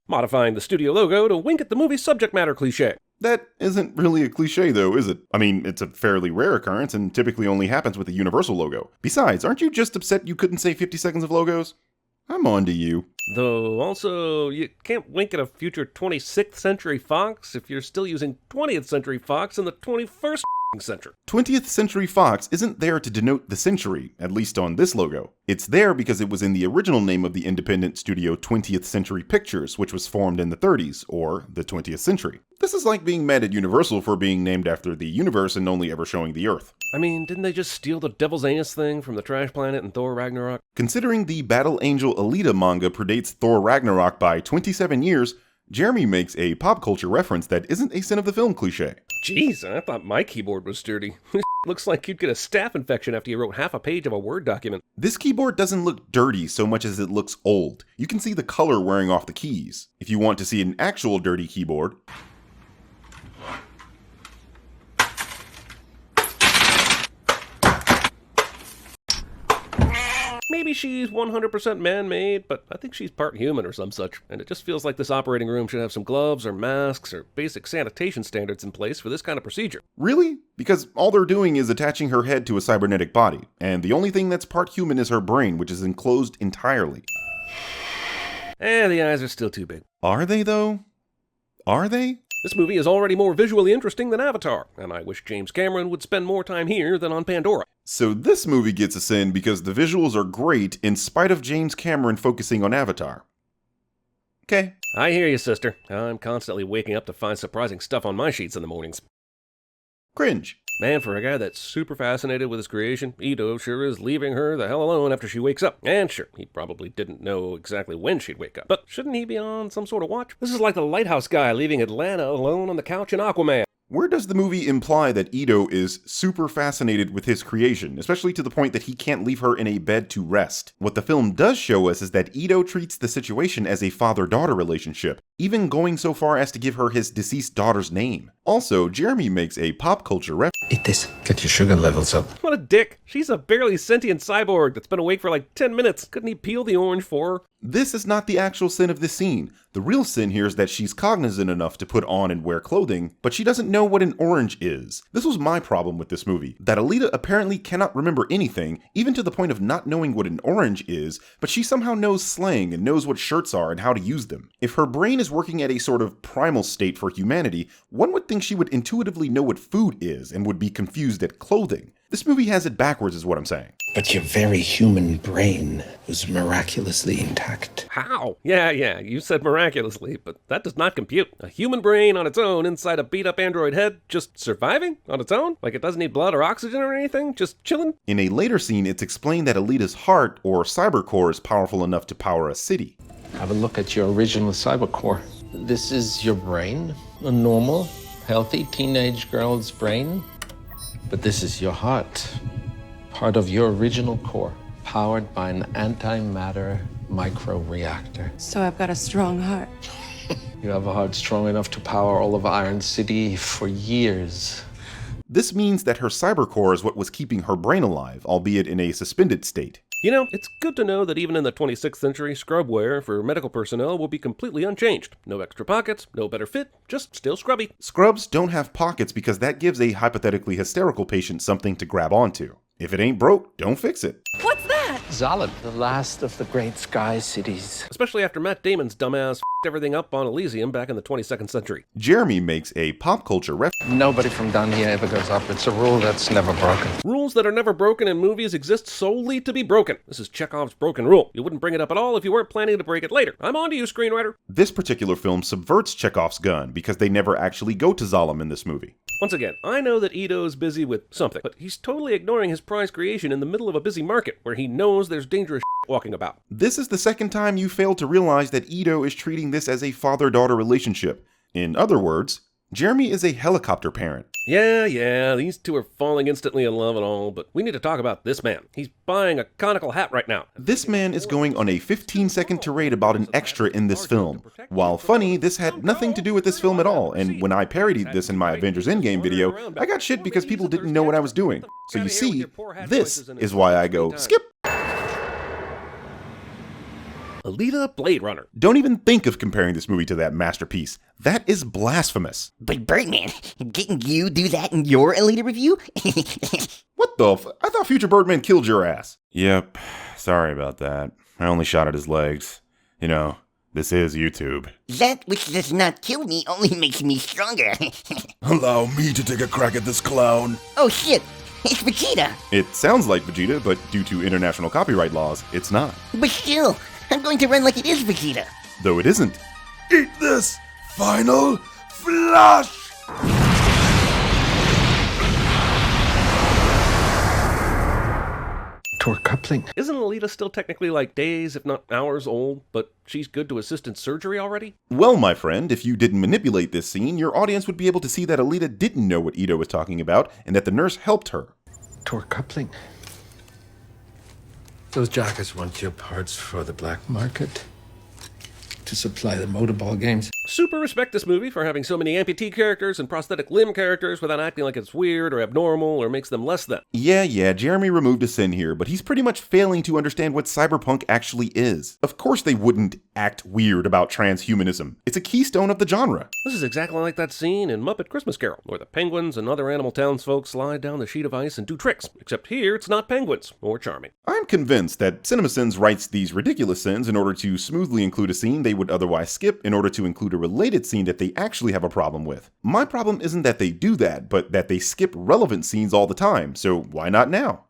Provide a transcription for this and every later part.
Modifying the studio logo to wink at the movie's subject matter cliche. That isn't really a cliche though, is it? I mean, it's a fairly rare occurrence and typically only happens with a Universal logo. Besides, aren't you just upset you couldn't say 50 seconds of logos? I'm on to you. Though, also, you can't wink at a future 26th century Fox if you're still using 20th century Fox in the 21st century. 20th Century Fox isn't there to denote the century, at least on this logo. It's there because it was in the original name of the independent studio 20th Century Pictures, which was formed in the 30s, or the 20th century. This is like being mad at Universal for being named after the universe and only ever showing the Earth. I mean, didn't they just steal the Devil's Anus thing from the Trash Planet in Thor Ragnarok? Considering the Battle Angel Alita manga predates Thor Ragnarok by 27 years, Jeremy makes a pop culture reference that isn't a sin of the film cliche. Jeez, I thought my keyboard was dirty. Looks like you'd get a staph infection after you wrote half a page of a Word document. This keyboard doesn't look dirty so much as it looks old. You can see the color wearing off the keys. If you want to see an actual dirty keyboard, maybe she's 100% man-made, but I think she's part human or some such, and it just feels like this operating room should have some gloves or masks or basic sanitation standards in place for this kind of procedure. Really? Because all they're doing is attaching her head to a cybernetic body, and the only thing that's part human is her brain, which is enclosed entirely. The eyes are still too big. Are they, though? Are they? This movie is already more visually interesting than Avatar, and I wish James Cameron would spend more time here than on Pandora. So this movie gets a sin because the visuals are great in spite of James Cameron focusing on Avatar. Okay. I hear you, sister. I'm constantly waking up to find surprising stuff on my sheets in the mornings. Cringe. Man, for a guy that's super fascinated with his creation, Ito sure is leaving her the hell alone after she wakes up. And sure, he probably didn't know exactly when she'd wake up. But shouldn't he be on some sort of watch? This is like the lighthouse guy leaving Atlanta alone on the couch in Aquaman. Where does the movie imply that Ito is super fascinated with his creation, especially to the point that he can't leave her in a bed to rest? What the film does show us is that Ito treats the situation as a father-daughter relationship, even going so far as to give her his deceased daughter's name. Also, Jeremy makes a pop culture reference. Eat this. Get your sugar levels up. What a dick. She's a barely sentient cyborg that's been awake for like 10 minutes. Couldn't he peel the orange for her? This is not the actual sin of this scene. The real sin here is that she's cognizant enough to put on and wear clothing, but she doesn't know what an orange is. This was my problem with this movie, that Alita apparently cannot remember anything, even to the point of not knowing what an orange is, but she somehow knows slang and knows what shirts are and how to use them. If her brain is working at a sort of primal state for humanity, one would think she would intuitively know what food is and would be confused at clothing. This movie has it backwards is what I'm saying. But your very human brain was miraculously intact. How? Yeah, you said miraculously, but that does not compute. A human brain on its own inside a beat-up android head, just surviving on its own? Like it doesn't need blood or oxygen or anything? Just chilling? In a later scene, it's explained that Alita's heart, or cybercore, is powerful enough to power a city. Have a look at your original cybercore. This is your brain, a normal, healthy teenage girl's brain. But this is your heart, part of your original core, powered by an antimatter microreactor. So I've got a strong heart. You have a heart strong enough to power all of Iron City for years. This means that her cybercore is what was keeping her brain alive, albeit in a suspended state. You know, it's good to know that even in the 26th century, scrub wear for medical personnel will be completely unchanged. No extra pockets, no better fit, just still scrubby. Scrubs don't have pockets because that gives a hypothetically hysterical patient something to grab onto. If it ain't broke, don't fix it. What's that? Zalad, the last of the great sky cities. Especially after Matt Damon's dumbass everything up on Elysium back in the 22nd century. Jeremy makes a pop culture reference. Nobody from down here ever goes up. It's a rule that's never broken. Rules that are never broken in movies exist solely to be broken. This is Chekhov's broken rule. You wouldn't bring it up at all if you weren't planning to break it later. I'm on to you, screenwriter. This particular film subverts Chekhov's gun because they never actually go to Zalem in this movie. Once again, I know that Ito's busy with something, but he's totally ignoring his prize creation in the middle of a busy market where he knows there's dangerous walking about. This is the second time you failed to realize that Ito is treating this as a father-daughter relationship. In other words, Jeremy is a helicopter parent. Yeah, these two are falling instantly in love and all, but we need to talk about this man. He's buying a conical hat right now. This man is going on a 15-second tirade about an extra in this film. While funny, this had nothing to do with this film at all, and when I parodied this in my Avengers Endgame video, I got shit because people didn't know what I was doing. So you see, this is why I go, skip. Alita Blade Runner. Don't even think of comparing this movie to that masterpiece. That is blasphemous. But Birdman, didn't you do that in your Alita review? What the I thought Future Birdman killed your ass. Yep, sorry about that. I only shot at his legs. You know, this is YouTube. That which does not kill me only makes me stronger. Allow me to take a crack at this clown. Oh shit, it's Vegeta. It sounds like Vegeta, but due to international copyright laws, it's not. But still, I'm going to run like it is Vegeta. Though it isn't. Eat this! Final flash! Torque coupling. Isn't Alita still technically like days, if not hours old, but she's good to assist in surgery already? Well, my friend, if you didn't manipulate this scene, your audience would be able to see that Alita didn't know what Ito was talking about, and that the nurse helped her. Torque coupling. Those jackers want your parts for the black market to supply the motorball games. Super respect this movie for having so many amputee characters and prosthetic limb characters without acting like it's weird or abnormal or makes them less than. Yeah, Jeremy removed a sin here, but he's pretty much failing to understand what cyberpunk actually is. Of course they wouldn't act weird about transhumanism. It's a keystone of the genre. This is exactly like that scene in Muppet Christmas Carol, where the penguins and other animal townsfolk slide down the sheet of ice and do tricks, except here it's not penguins, more charming. I'm convinced that CinemaSins writes these ridiculous sins in order to smoothly include a scene they would otherwise skip in order to include a related scene that they actually have a problem with. My problem isn't that they do that, but that they skip relevant scenes all the time, so why not now?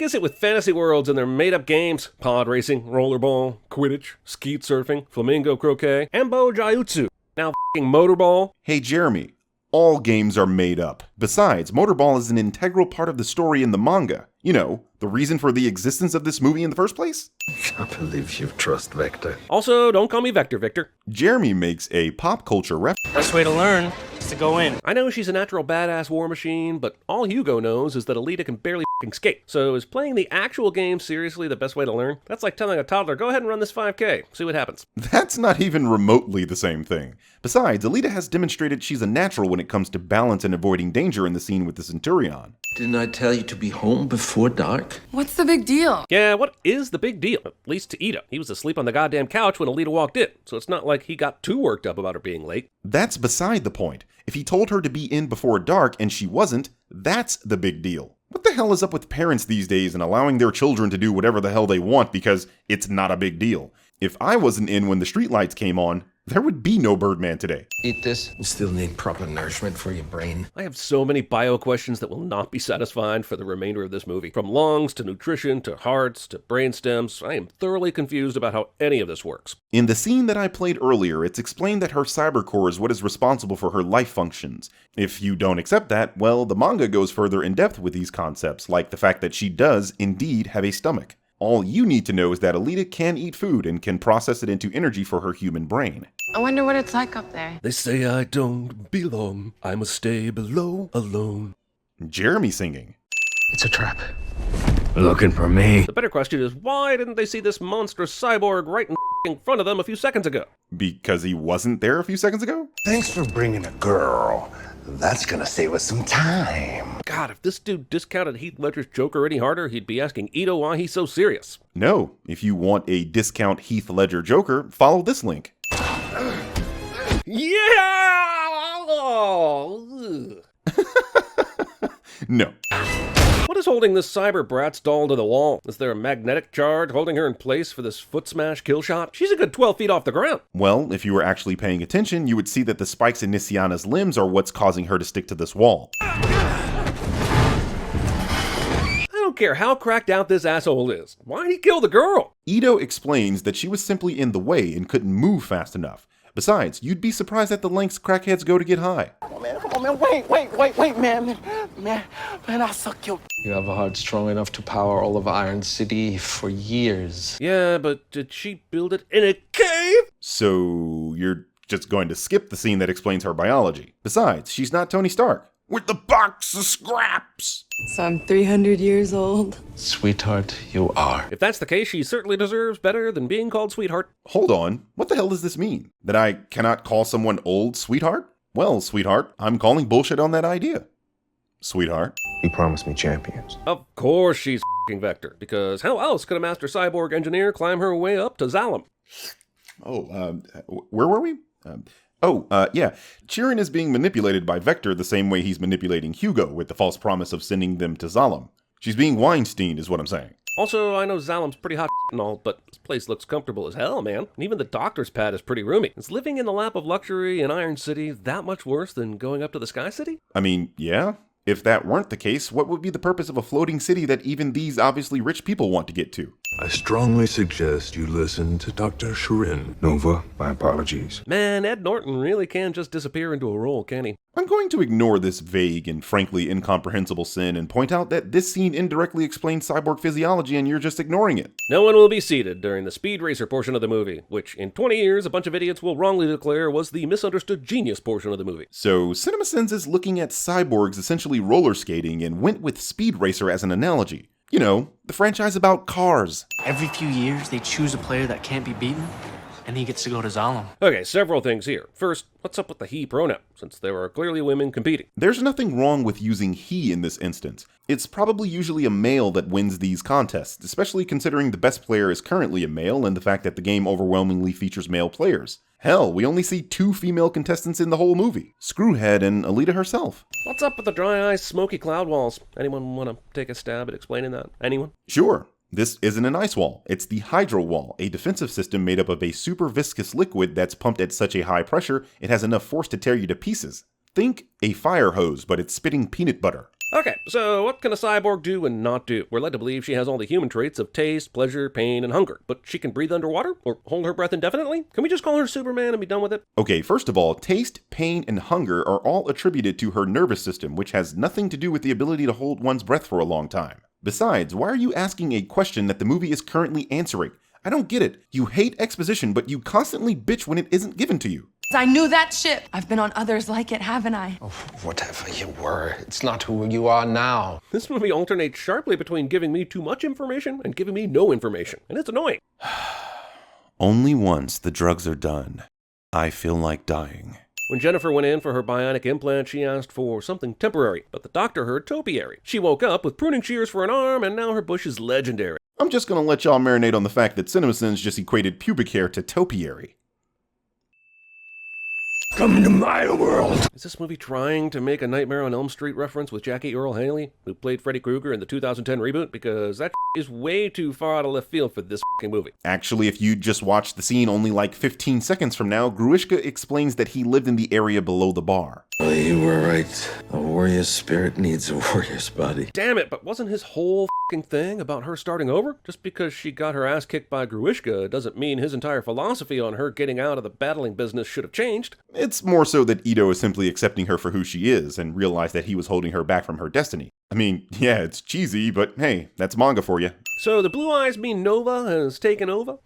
Is it with fantasy worlds and their made-up games? Pod racing, rollerball, Quidditch, skeet surfing, flamingo croquet, ambo jiu-jitsu, now f***ing motorball? Hey Jeremy, all games are made up. Besides, motorball is an integral part of the story in the manga. You know, the reason for the existence of this movie in the first place? I believe you trust Vector. Also, don't call me Vector, Victor. Jeremy makes a pop culture Best way to learn is to go in. I know she's a natural badass war machine, but all Hugo knows is that Alita can barely f***ing skate. So is playing the actual game seriously the best way to learn? That's like telling a toddler, go ahead and run this 5K, see what happens. That's not even remotely the same thing. Besides, Alita has demonstrated she's a natural when it comes to balance and avoiding danger in the scene with the Centurion. Didn't I tell you to be home before dark? What's the big deal? Yeah, what is the big deal? At least to Ito. He was asleep on the goddamn couch when Alita walked in, so it's not like he got too worked up about her being late. That's beside the point. If he told her to be in before dark and she wasn't, that's the big deal. What the hell is up with parents these days and allowing their children to do whatever the hell they want because it's not a big deal? If I wasn't in when the streetlights came on, there would be no Birdman today. Eat this. You still need proper nourishment for your brain. I have so many bio questions that will not be satisfied for the remainder of this movie. From lungs to nutrition to hearts to brain stems, I am thoroughly confused about how any of this works. In the scene that I played earlier, it's explained that her cybercore is what is responsible for her life functions. If you don't accept that, well, the manga goes further in depth with these concepts, like the fact that she does indeed have a stomach. All you need to know is that Alita can eat food and can process it into energy for her human brain. I wonder what it's like up there. They say I don't belong, I must stay below alone. Jeremy singing. It's a trap. Looking for me. The better question is, why didn't they see this monstrous cyborg right in front of them a few seconds ago? Because he wasn't there a few seconds ago? Thanks for bringing a girl. That's gonna save us some time. God, if this dude discounted Heath Ledger's Joker any harder, he'd be asking Ito why he's so serious. No, if you want a discount Heath Ledger Joker, follow this link. Yeah! No. What is holding this cyber brat's doll to the wall? Is there a magnetic charge holding her in place for this foot smash kill shot? She's a good 12 feet off the ground. Well, if you were actually paying attention, you would see that the spikes in Nissiana's limbs are what's causing her to stick to this wall. I don't care how cracked out this asshole is. Why'd he kill the girl? Ito explains that she was simply in the way and couldn't move fast enough. Besides, you'd be surprised at the lengths crackheads go to get high. Come on, man. Wait, man, I'll suck your. You have a heart strong enough to power all of Iron City for years. Yeah, but did she build it in a cave? So you're just going to skip the scene that explains her biology. Besides, she's not Tony Stark. With the box of scraps! So I'm 300 years old. Sweetheart, you are. If that's the case, she certainly deserves better than being called sweetheart. Hold on, what the hell does this mean? That I cannot call someone old sweetheart? Well, sweetheart, I'm calling bullshit on that idea. Sweetheart. You promised me champions. Of course she's f***ing Vector, because how else could a master cyborg engineer climb her way up to Zalem? Where were we? Yeah. Chiron is being manipulated by Vector the same way he's manipulating Hugo with the false promise of sending them to Zalem. She's being Weinsteined is what I'm saying. Also, I know Zalem's pretty hot and all, but this place looks comfortable as hell, man. And even the doctor's pad is pretty roomy. Is living in the lap of luxury in Iron City that much worse than going up to the Sky City? I mean, yeah. If that weren't the case, what would be the purpose of a floating city that even these obviously rich people want to get to? I strongly suggest you listen to Dr. Shirin. Nova, my apologies. Man, Ed Norton really can just disappear into a role, can he? I'm going to ignore this vague and frankly incomprehensible sin and point out that this scene indirectly explains cyborg physiology and you're just ignoring it. No one will be seated during the Speed Racer portion of the movie, which in 20 years a bunch of idiots will wrongly declare was the misunderstood genius portion of the movie. So CinemaSins is looking at cyborgs essentially roller skating and went with Speed Racer as an analogy. You know, the franchise about cars. Every few years, they choose a player that can't be beaten, and he gets to go to Zalem. Okay, several things here. First, what's up with the he pronoun, since there are clearly women competing? There's nothing wrong with using he in this instance. It's probably usually a male that wins these contests, especially considering the best player is currently a male and the fact that the game overwhelmingly features male players. Hell, we only see 2 female contestants in the whole movie, Screwhead and Alita herself. What's up with the dry eyes, smoky cloud walls? Anyone want to take a stab at explaining that? Anyone? Sure. This isn't an ice wall. It's the Hydro Wall, a defensive system made up of a super viscous liquid that's pumped at such a high pressure it has enough force to tear you to pieces. Think a fire hose, but it's spitting peanut butter. Okay, so what can a cyborg do and not do? We're led to believe she has all the human traits of taste, pleasure, pain, and hunger, but she can breathe underwater? Or hold her breath indefinitely? Can we just call her Superman and be done with it? Okay, first of all, taste, pain, and hunger are all attributed to her nervous system, which has nothing to do with the ability to hold one's breath for a long time. Besides, why are you asking a question that the movie is currently answering? I don't get it. You hate exposition, but you constantly bitch when it isn't given to you. I knew that ship. I've been on others like it, haven't I? Oh, whatever you were, it's not who you are now. This movie alternates sharply between giving me too much information and giving me no information, and it's annoying. Only once the drugs are done, I feel like dying. When Jennifer went in for her bionic implant, she asked for something temporary, but the doctor heard topiary. She woke up with pruning shears for an arm, and now her bush is legendary. I'm just gonna let y'all marinate on the fact that CinemaSins just equated pubic hair to topiary. Come to my world. Is this movie trying to make a Nightmare on Elm Street reference with Jackie Earle Haley, who played Freddy Krueger in the 2010 reboot? Because that is way too far out of left field for this movie. Actually, if you just watch the scene only like 15 seconds from now, Gruishka explains that he lived in the area below the bar. Oh, you were right. A warrior's spirit needs a warrior's body. Damn it, but wasn't his whole thing about her starting over? Just because she got her ass kicked by Gruishka doesn't mean his entire philosophy on her getting out of the battling business should have changed. It's more so that Ito is simply accepting her for who she is and realized that he was holding her back from her destiny. I mean, yeah, it's cheesy, but hey, that's manga for you. So the blue eyes mean Nova has taken over?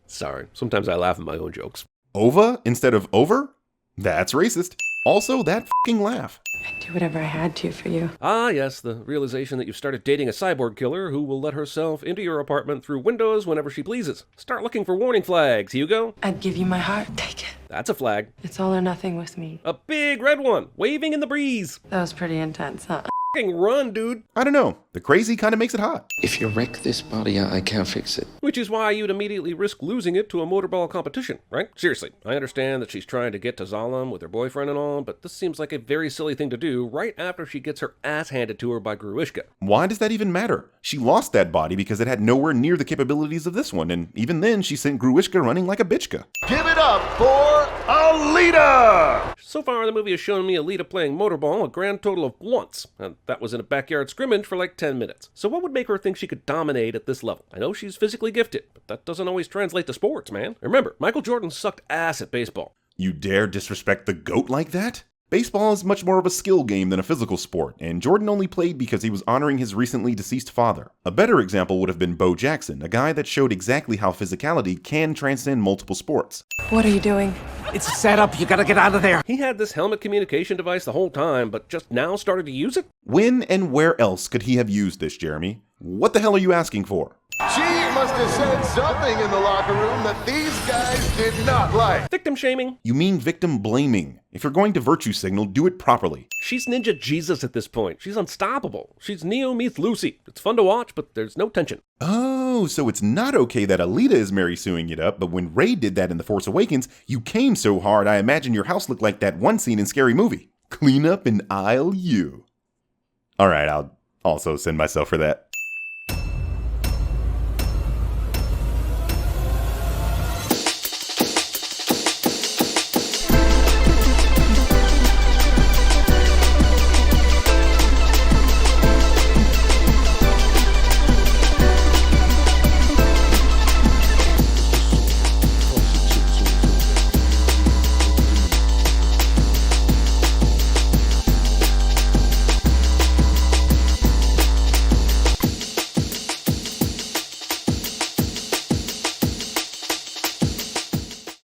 Sorry, sometimes I laugh at my own jokes. Ova instead of over? That's racist. Also, that f***ing laugh. I'd do whatever I had to for you. Ah, yes, the realization that you've started dating a cyborg killer who will let herself into your apartment through windows whenever she pleases. Start looking for warning flags, Hugo. I'd give you my heart. Take it. That's a flag. It's all or nothing with me. A big red one, waving in the breeze. That was pretty intense, huh? F***ing run, dude. I don't know. The crazy kind of makes it hot. If you wreck this body, I can't fix it. Which is why you'd immediately risk losing it to a motorball competition, right? Seriously, I understand that she's trying to get to Zalem with her boyfriend and all, but this seems like a very silly thing to do right after she gets her ass handed to her by Gruishka. Why does that even matter? She lost that body because it had nowhere near the capabilities of this one, and even then she sent Gruishka running like a bitchka. Give it up for Alita! So far, the movie has shown me Alita playing motorball a grand total of once, and that was in a backyard scrimmage for like 10 minutes. So what would make her think she could dominate at this level? I know she's physically gifted, but that doesn't always translate to sports, man. Remember, Michael Jordan sucked ass at baseball. You dare disrespect the GOAT like that? Baseball is much more of a skill game than a physical sport, and Jordan only played because he was honoring his recently deceased father. A better example would have been Bo Jackson, a guy that showed exactly how physicality can transcend multiple sports. What are you doing? It's a setup. You gotta get out of there. He had this helmet communication device the whole time, but just now started to use it? When and where else could he have used this, Jeremy? What the hell are you asking for? She must have said something in the locker room that these guys did not like. Victim shaming? You mean victim blaming. If you're going to virtue signal, do it properly. She's Ninja Jesus at this point. She's unstoppable. She's Neo meets Lucy. It's fun to watch, but there's no tension. Oh, so it's not okay that Alita is Mary suing it up, but when Rey did that in The Force Awakens, you came so hard I imagine your house looked like that one scene in Scary Movie. Clean up in aisle U. Alright, I'll also send myself for that.